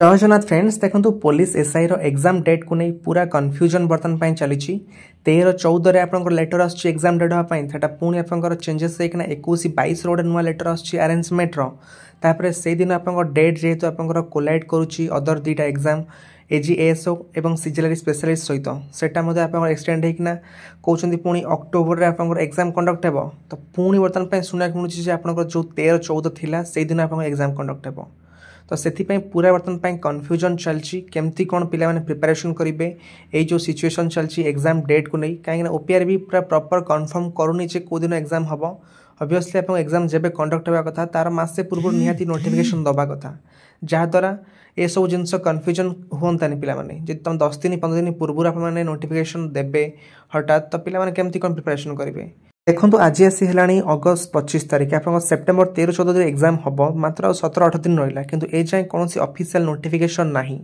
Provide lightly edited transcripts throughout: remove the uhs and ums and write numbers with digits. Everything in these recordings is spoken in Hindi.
जय जगन्नाथ फ्रेंड्स देखो पुलिस एसआई रो एग्जाम डेट को नहीं पूरा कन्फ्यूजन बर्तमान चली 13-14 आप लेटर आस एग्जाम डेट हाँपाई पुणी आप चेंजेस होना 21-22 गोटे नुआ लेटर आरेंजमेंट रोपर से दिन आप डेट जेहेतु आप कोलाइड करुच्ची अदर दुईटा एग्जाम एजीएसओ और सिजिलरी स्पेशलिस्ट सहित सेटा एक्सटेंड होना कहते पुणी अक्टोबर आप एग्जाम कंडक्ट हो तो पुणी बर्तमान शुणा मिलूँ आप जो 13-14 थिला से दिन आप एग्जाम कंडक्ट हो तो से पूरा बर्तमान कन्फ्यूजन चलती केमती कौन पिला माने प्रिपरेशन करेंगे ये जो सिचुएशन चलती एग्जाम डेट को नहीं कहीं ओपीआर भी पूरा प्रॉपर कन्फर्म करूनी कौ दिन एग्जाम हम ऑब्वियसली आप एग्जाम जब कंडक्ट होगा कथा तार मसे पूर्व निहाती नोटिफिकेशन दबा कथा जहाद्वारा ये सब जिनस कन्फ्यूजन हुंतानी पिलामाने जब तुम 10 दिन 15 दिन पूर्व आप नोटिफिकेशन देवे हठात तो पिलामाने केमती कौन प्रिपरेशन करेंगे देखो आज आसी है अगस्त 25 तारीख आप सेप्टेम्बर 13-14 एग्जाम हम मात्र 17-18 दिन रहा किंतु ए जाए कौन ऑफिशियल नोटिफिकेशन नहीं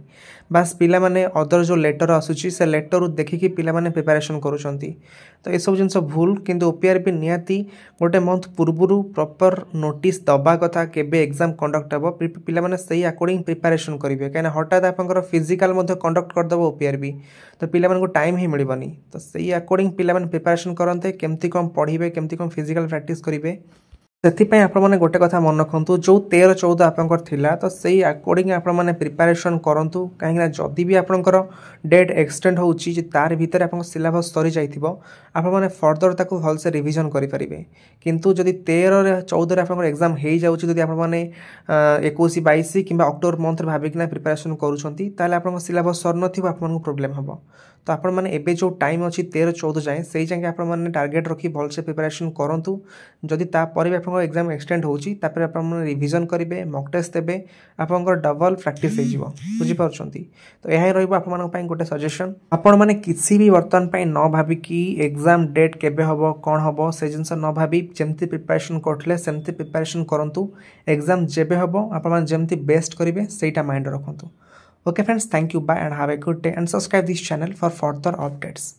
बास पिला माने अदर जो लेटर आसूची से लेटर देखिकी पिला माने प्रिपरेशन करुँच तो ये सब जिन भूल किंतु ओपीआर भी निहाती गोटे मंथ पूर्वर प्रॉपर नोटिस दबा कथा केबे एग्जाम कंडक्ट हम पिला माने सही अकॉर्डिंग प्रिपरेशन करेंगे कहीं हठात आप फिजिकल कंडक्ट करदेव ओपीआर भी तो पिला माने को टाइम ही मिलबनी तो सही अकॉर्डिंग पिला माने प्रिपरेशन करते केमती कौन पढ़े केमती कौन फिजिकल प्रैक्टिस करेंगे से आपने गोटे कथा मन रखु जो 13-14 आपंकर थिला तो सही अकॉर्डिंग आपने प्रिपरेशन करूँ कहीं जदि भी आपंकर डेट एक्सटेंड होची तार भीतर आप सिलेबस सरी जाइथिबो आपने फर्दर ताको भलसे रिविजन करेंगे किंतु जदि 13-14 आप एग्जाम हो जाऊँगी आपने 21-22 कि अक्टोबर मंथ भाविकिना प्रिपरेशन करुँच आप सिलेबस सर नपको प्रोब्लेम हम तो आपण मैंने एबे जो टाइम अच्छी 13-14 जाए से जाए आप टार्गेट रखी भलसे प्रिपरेशन करूँ जदि तापर भी एग्जाम एक्सटेंड होची तापर आपण रिविजन करेंगे मॉक टेस्ट देबे आपंकर डबल प्रैक्टिस हो बुझीपार तो यह रही गोटे सजेशन आपण मैंने किसी भी बर्तमान न भाविकी एग्जाम डेट केबे हम कौन हम से जिन न भावी जमती प्रिपरेशन करते सेमती प्रिपरेशन करूँ एग्जाम जेबे हम आपण जमती बेस्ट करेंगे सेटा माइंड रखु Okay friends, thank you, bye and have a good day and subscribe this channel for further updates.